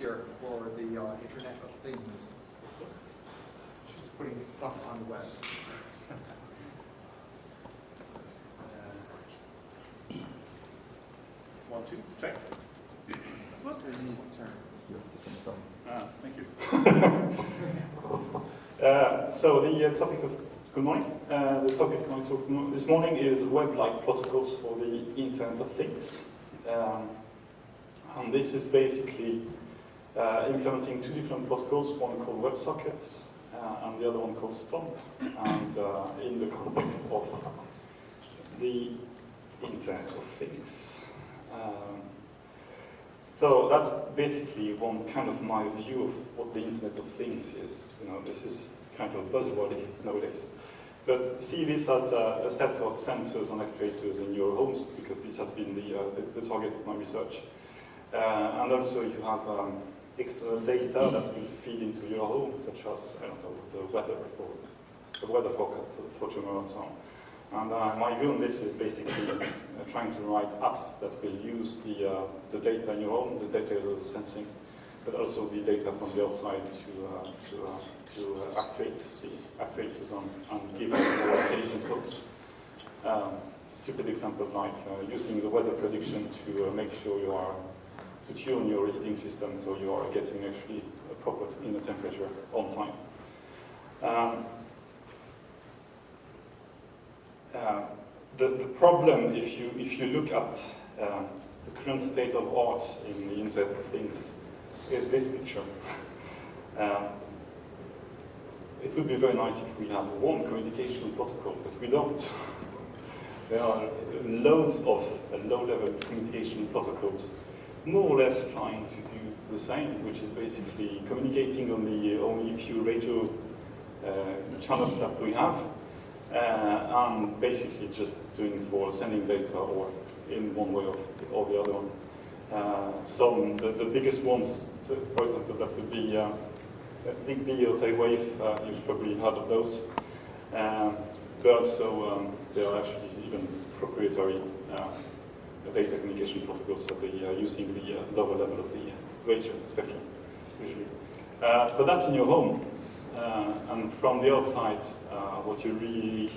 year for the Internet of Things. Just putting stuff on the web. One, two, check. What do you need to turn? Thank you. So the topic of good morning. The topic I'm going to talk this morning is web-like protocols for the Internet of Things. And this is basically implementing two different protocols, one called WebSockets and the other one called Stomp, and in the context of the Internet of Things. So that's basically one kind of my view of what the Internet of Things is. You know, this is kind of buzzwordy nowadays. But see this as a set of sensors and actuators in your homes, because this has been the target of my research. And also you have external data that will feed into your home, such as, I don't know, the weather forecast for tomorrow and so on. And my view on this is basically trying to write apps that will use the data in your home, the data of the sensing, but also the data from the outside to actuate the actuators and give them more intelligent codes. Stupid example like using the weather prediction to make sure you are to tune your heating system so you are getting actually a proper inner temperature on time. The problem, if you look at the current state of art in the Internet of Things, is this picture. It would be very nice if we had one communication protocol, but we don't. There are loads of low-level communication protocols, more or less trying to do the same, which is basically communicating on the only few radio channels that we have. And basically just doing for sending data or in one way or the other one. The biggest ones, for example, that would be Big B or say Wave, you've probably heard of those. But also there are actually even proprietary data communication protocols that they are using the lower level of the radio spectrum, usually. But that's in your home. And from the outside, what you really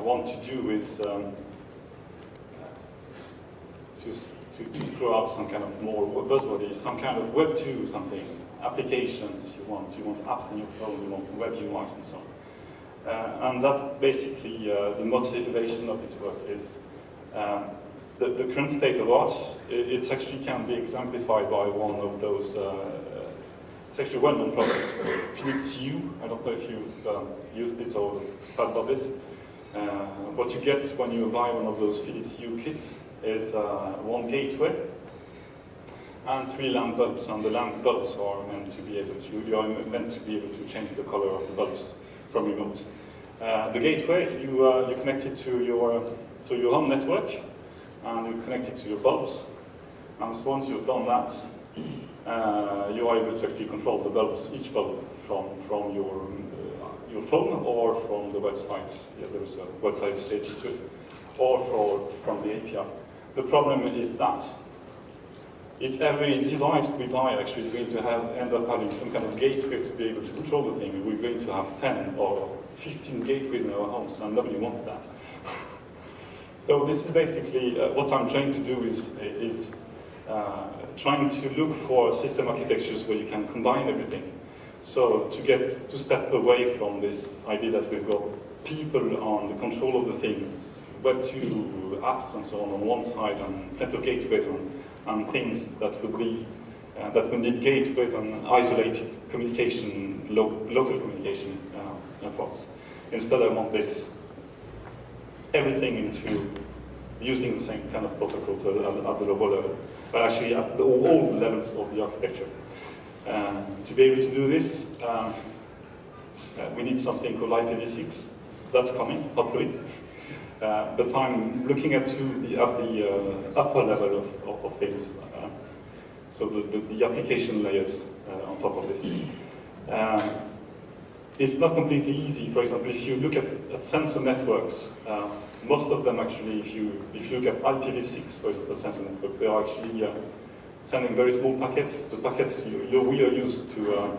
want to do is to throw out some kind of more buzzwordy, some kind of Web 2 something, applications you want apps on your phone, you want web UIs and so on. And that basically, the motivation of this work is the current state of art. It actually can be exemplified by one of those it's actually a well-known product, Philips Hue. I don't know if you've used it or heard about this. What you get when you buy one of those Philips Hue kits is one gateway and 3 lamp bulbs, and the lamp bulbs are meant to be able to change the color of the bulbs from remote. The gateway, you connect it to your home network, and you connect it to your bulbs. And so once you've done that, you are able to actually control the bulbs, each bulb, from your phone or from the website. Yeah, there's a website stated to it, or from the API. The problem is that if every device we buy actually is going to end up having some kind of gateway to be able to control the thing, we're going to have 10 or 15 gateways in our homes, and nobody wants that. So this is basically what I'm trying to do is trying to look for system architectures where you can combine everything. So to step away from this idea that we've got people on the control of the things, Web 2 apps and so on one side, and plenty of gateways and things that would need gateways and isolated communication, local communication pods. Instead, I want everything into using the same kind of protocols at the lower level, but actually at all levels of the architecture. To be able to do this, we need something called IPv6. That's coming, hopefully. But I'm looking at the upper level of things, so the application layers on top of this. It's not completely easy. For example, if you look at sensor networks, most of them actually, if you look at IPv6, for example, sensor network, they are actually sending very small packets. The packets we are used to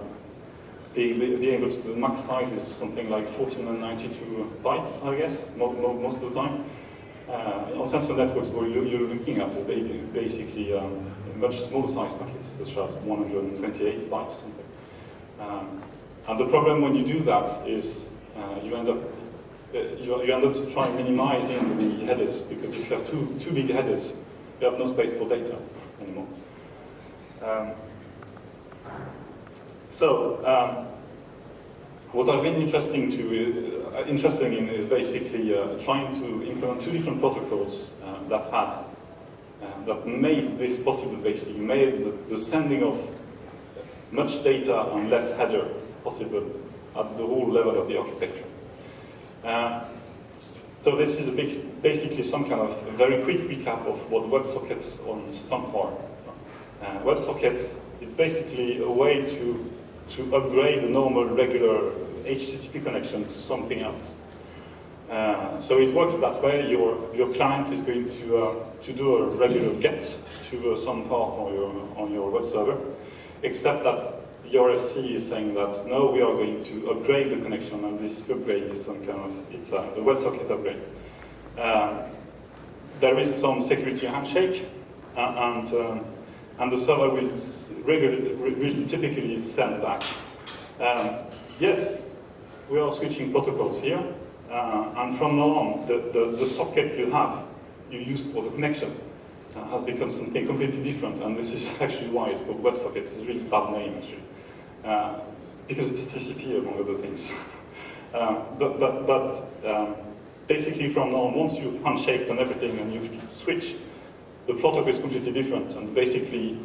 being able to, the max size is something like 1492 bytes, I guess, most of the time. On sensor networks, what you're looking at is basically much smaller size packets, such as 128 bytes, something. And the problem when you do that is you end up trying minimizing the headers, because if you have too big headers, you have no space for data anymore. What I've been interested in is basically trying to implement two different protocols that made this possible. Basically, made the sending of much data and less header possible at the whole level of the architecture. So this is basically some kind of very quick recap of what WebSockets on Stump are. WebSockets, it's basically a way to upgrade the normal, regular HTTP connection to something else. So it works that way. Your client is going to do a regular get to some part on your web server, except that the RFC is saying that no, we are going to upgrade the connection, and this upgrade is some kind of, it's a WebSocket upgrade. There is some security handshake, and the server will typically send back. Yes, we are switching protocols here, and from now on, the socket you used for the connection has become something completely different, and this is actually why it's called WebSockets. It's a really bad name, actually, because it's TCP, among other things. Basically, from now on, once you've handshaked and everything and you switch, the protocol is completely different, and basically,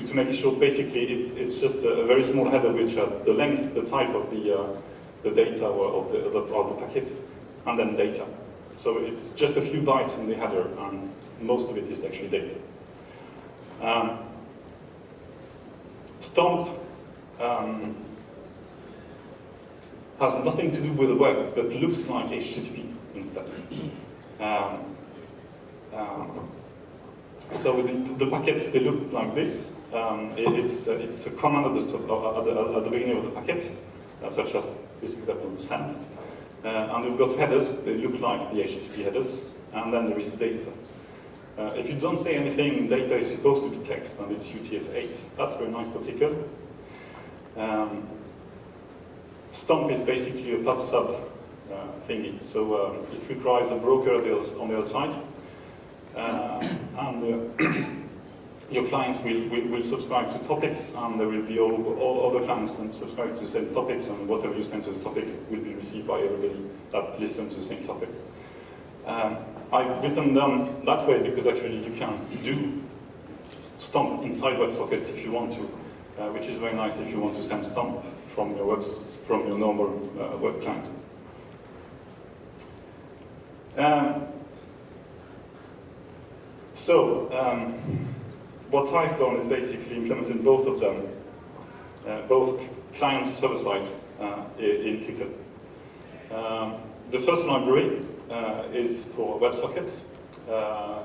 to make it short, basically it's just a very small header which has the length, the type of the data or of the packet, and then data. So it's just a few bytes in the header, and most of it is actually data. Stomp has nothing to do with the web, but looks like HTTP instead. So the packets, they look like this. It's a command at the beginning of the packet, such as this example, send. And we've got headers, they look like the HTTP headers, and then there is data. If you don't say anything, data is supposed to be text, and it's UTF-8. That's very nice particle. Stomp is basically a pub/sub thingy, so it requires a broker on the other side, and your clients will subscribe to topics, and there will be all other clients that subscribe to the same topics, and whatever you send to the topic will be received by everybody that listens to the same topic. I've written them that way because actually you can do Stomp inside WebSockets if you want to, which is very nice if you want to send Stomp from your normal web client. What I've done is basically implemented both of them, both client server-side in Tickle. The first library is for WebSockets.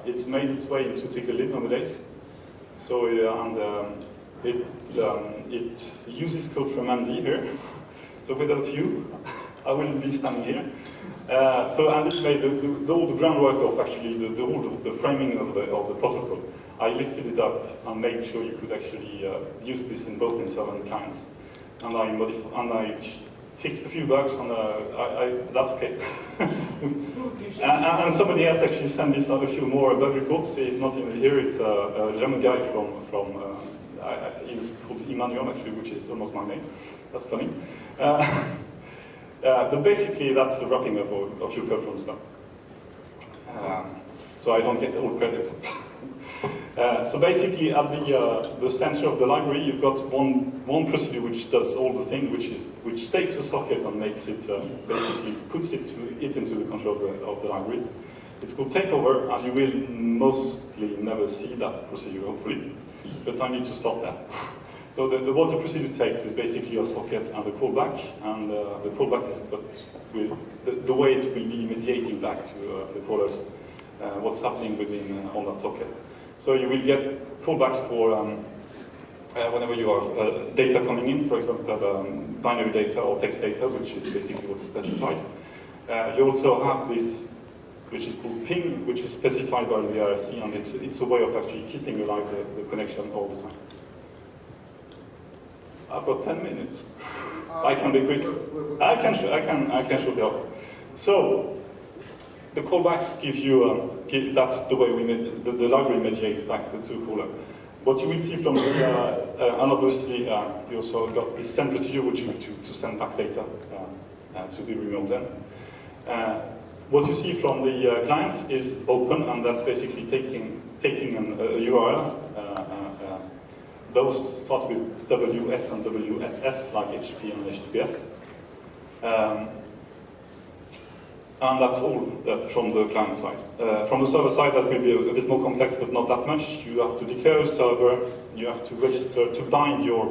It's made its way into Tickle nowadays. So it uses code from Andy here. So without you, I wouldn't be standing here. So Andy made all the groundwork of actually the framing of the protocol. I lifted it up and made sure you could actually use this in both in server and clients. And I fixed a few bugs, and that's okay. and somebody else actually sent this out a few more bug reports. He's not even here. It's a German guy from he's called Emmanuel, actually, which is almost my name. That's funny. But basically, that's the wrapping up of your code from stuff. So I don't get all credit. So basically, at the center of the library, you've got one procedure which does all the thing, which takes a socket and makes it basically puts it into the control of the library. It's called takeover, and you will mostly never see that procedure, hopefully. But I need to stop that. So what the procedure takes is basically a socket and a callback, and the callback is the way it will be mediating back to the callers. what's happening within on that socket. So you will get callbacks for whenever you have data coming in, for example, binary data or text data, which is basically what's specified. You also have this, which is called ping, which is specified by the RFC, and it's a way of actually keeping alive the connection all the time. I've got 10 minutes. I can be quick. I can show you up. So the callbacks give you that's the way the library mediates back to caller. What you will see from the and obviously you also got this send procedure, which you to send back data to the remote end. What you see from the clients is open, and that's basically taking a URL. Those start with WS and WSS, like HTTP and HTTPS. And that's all from the client side. From the server side, that will be a bit more complex, but not that much. You have to declare a server, you have to register to bind your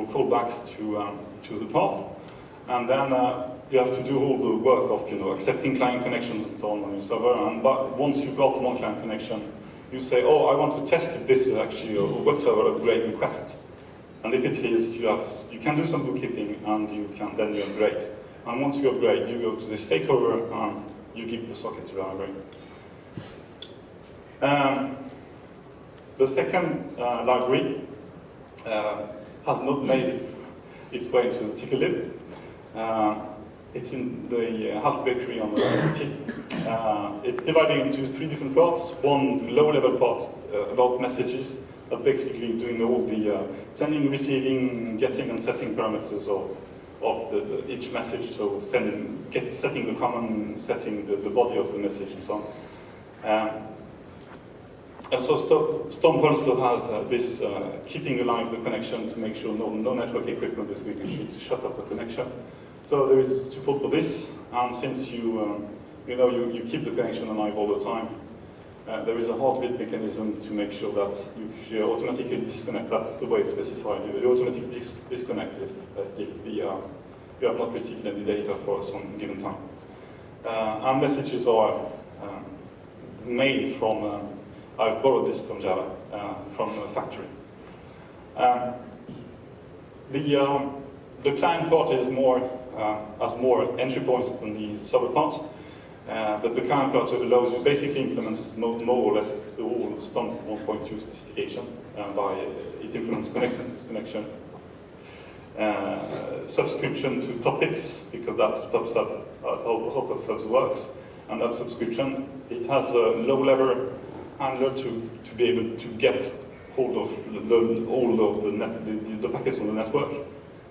callbacks to the path, and then you have to do all the work of accepting client connections and so on your server. And once you've got one client connection, you say, oh, I want to test if this is actually a web server upgrade request. And if it is, you can do some bookkeeping, and then you upgrade. And once you upgrade, you go to this takeover, and you give the socket to the library. The second library has not made its way to the ticker lib. It's in the half bakery on the RFP. It's divided into 3 different parts. One low-level part about messages. That's basically doing all the sending, receiving, getting, and setting parameters of each message. So setting the common, setting the body of the message, and so on. And so Stomp also has this keeping alive the connection to make sure no network equipment is going to shut off the connection. So there is support for this, and since you keep the connection alive all the time, there is a heartbeat mechanism to make sure that you automatically disconnect. That's the way it's specified. You automatically disconnect if you have not received any data for some given time. And messages are made from. I've borrowed this from Java, from a factory. The client part is has more entry points than the server part, but the client part allows you basically implements more or less the whole Stomp 1.2 specification. It implements connection, disconnection, subscription to topics, because that's PubSub, how PubSub works, and that subscription. It has a low-level handler to be able to get hold of all of the packets on the network.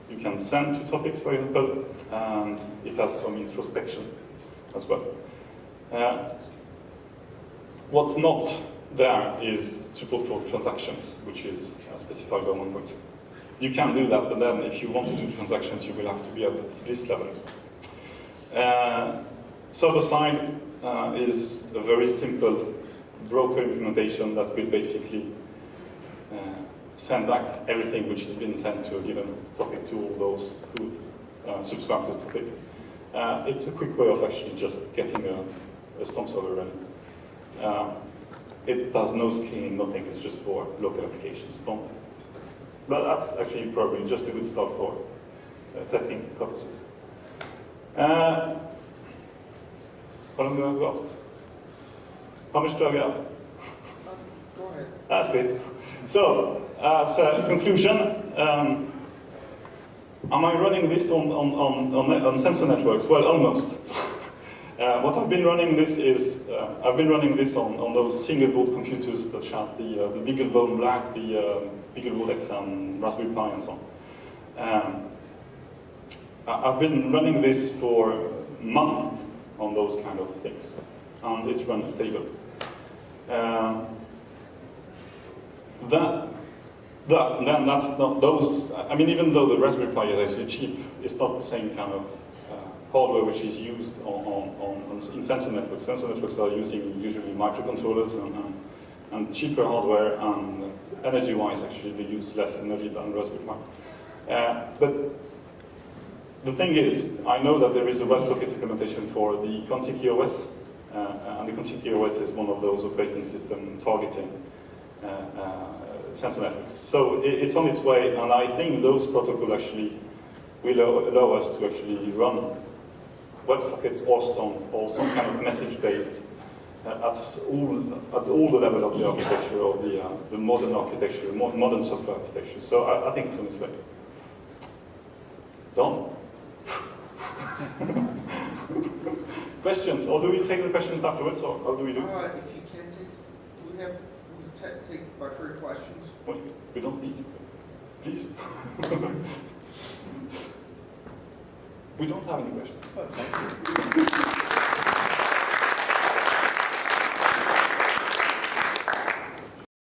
You can send to topics, for example, and it has some introspection as well. What's not there is support for transactions, which is specified by 1.2. You can do that, but then if you want to do transactions, you will have to be at this level. Server side is a very simple broker implementation that will basically send back everything which has been sent to a given topic to all those who subscribe to the topic. It's a quick way of actually just getting a Stomp server running. It does no scaling, nothing. It's just for local applications, Stomp. But that's actually probably just a good start for testing purposes. How long do I got? How much do I got? Go ahead. That's great. So, as a conclusion, am I running this on sensor networks? Well, almost. What I've been running this is, I've been running this on those single board computers such as the BeagleBone Black, the BeagleBoard X, and Raspberry Pi, and so on. I've been running this for a month on those kind of things, and it runs stable. Then that's not those. I mean, even though the Raspberry Pi is actually cheap, it's not the same kind of hardware which is used in sensor networks. Sensor networks are using usually microcontrollers and cheaper hardware, and energy-wise, actually, they use less energy than Raspberry Pi. But the thing is, I know that there is a WebSocket implementation for the Quantic EOS, And the continuity OS is one of those operating system targeting sensor networks. So it's on its way, and I think those protocols actually will allow us to actually run WebSockets or STON or some kind of message-based at all the level of the architecture, of the modern architecture, modern software architecture. So I think it's on its way. Done. Questions, or do we take the questions afterwards, or how do we do? If you can take arbitrary questions. Well, we don't need. Please. We don't have any questions. Well, thank you.